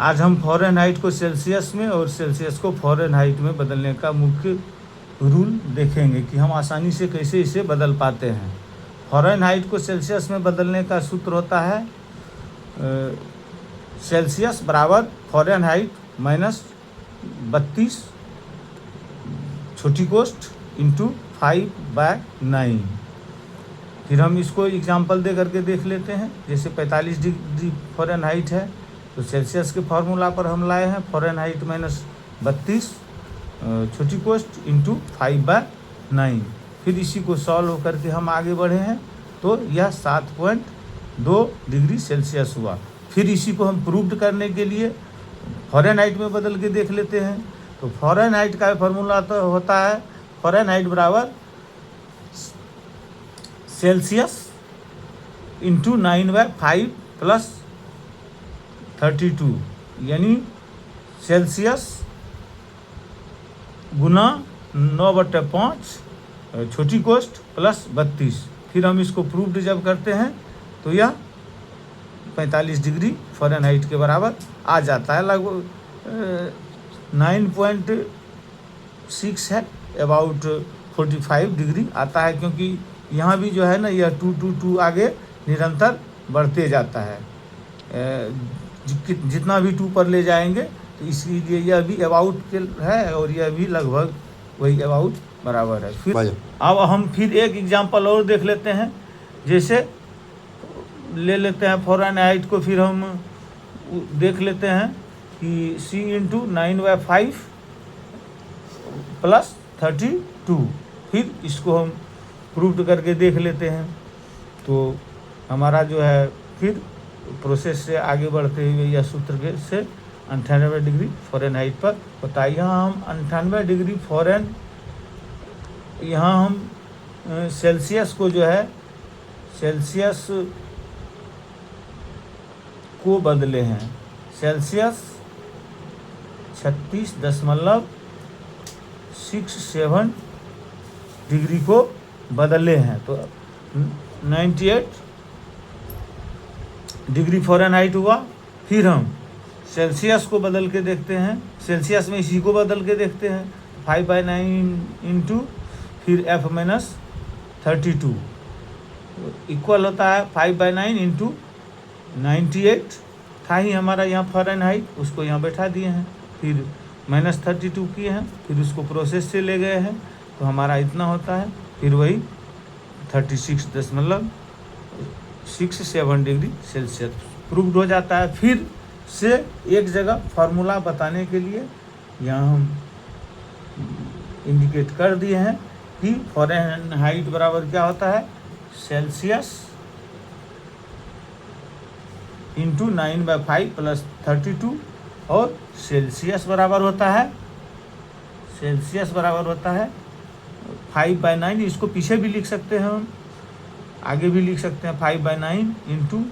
आज हम फ़ारेनहाइट को सेल्सियस में और सेल्सियस को फ़ारेनहाइट में बदलने का मुख्य रूल देखेंगे कि हम आसानी से कैसे इसे बदल पाते हैं। फ़ारेनहाइट को सेल्सियस में बदलने का सूत्र होता है सेल्सियस बराबर फ़ारेनहाइट माइनस 32 छोटी कोष्ठ इंटू 5/9। फिर हम इसको एग्जाम्पल दे करके देख लेते हैं। जैसे 45 डिग्री फ़ारेनहाइट है तो सेल्सियस के फार्मूला पर हम लाए हैं फ़ारेनहाइट माइनस 32 छोटी कोष्ठ इंटू 5/9। फिर इसी को सॉल्व करके हम आगे बढ़े हैं तो यह 7.2 डिग्री सेल्सियस हुआ। फिर इसी को हम प्रूव्ड करने के लिए फ़ारेनहाइट में बदल के देख लेते हैं। तो फ़ारेनहाइट का फार्मूला तो होता है फ़ारेनहाइट बराबर सेल्सियस इंटू 9/5 प्लस 32, यानी सेल्सियस गुना 9/5 छोटी कोष्ठ प्लस 32। फिर हम इसको प्रूव्ड जब करते हैं तो यह 45 डिग्री फ़ारेनहाइट के बराबर आ जाता है। लगभग 9.6 है, अबाउट 45 डिग्री आता है, क्योंकि यहाँ भी जो है ना यह 2 आगे निरंतर बढ़ते जाता है। जितना भी 2 पर ले जाएंगे तो इसलिए यह भी अबाउट के है और यह भी लगभग वही अबाउट बराबर है। फिर अब हम फिर एक एग्जांपल और देख लेते हैं। जैसे ले लेते हैं फ़ारेनहाइट को, फिर हम देख लेते हैं कि C इंटू 9/5 प्लस 32। फिर इसको हम प्रूव्ड करके देख लेते हैं। तो हमारा जो है फिर प्रोसेस से आगे बढ़ते हुए यह सूत्र के से 98 डिग्री फ़ारेनहाइट पर होता है। यहाँ हम 98 डिग्री यहाँ हम सेल्सियस को जो है सेल्सियस को बदले हैं। सेल्सियस 36.67 डिग्री को बदले हैं तो 98 डिग्री फ़ारेनहाइट हुआ। फिर हम सेल्सियस को बदल के देखते हैं, सेल्सियस में इसी को बदल के देखते हैं 5/9 इंटू फिर F-32 इक्वल होता है 5/9 इंटू 98 था ही हमारा यहाँ फ़ारेनहाइट, उसको यहाँ बैठा दिए हैं, फिर -32 किए हैं, फिर उसको प्रोसेस से ले गए हैं तो हमारा इतना होता है। फिर वही 36.67 डिग्री सेल्सियस प्रूव्ड हो जाता है। फिर से एक जगह फार्मूला बताने के लिए यहाँ हम इंडिकेट कर दिए हैं कि फ़ारेनहाइट बराबर क्या होता है सेल्सियस इंटू 9/5 प्लस 32 और सेल्सियस बराबर होता है 5/9। इसको पीछे भी लिख सकते हैं, हम आगे भी लिख सकते हैं 5/9 इंटू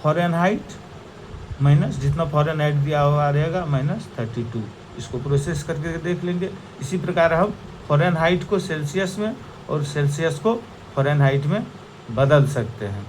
फ़ारेनहाइट माइनस जितना फ़ारेनहाइट दिया हुआ रहेगा -32। इसको प्रोसेस करके देख लेंगे। इसी प्रकार हम फ़ारेनहाइट को सेल्सियस में और सेल्सियस को फ़ारेनहाइट में बदल सकते हैं।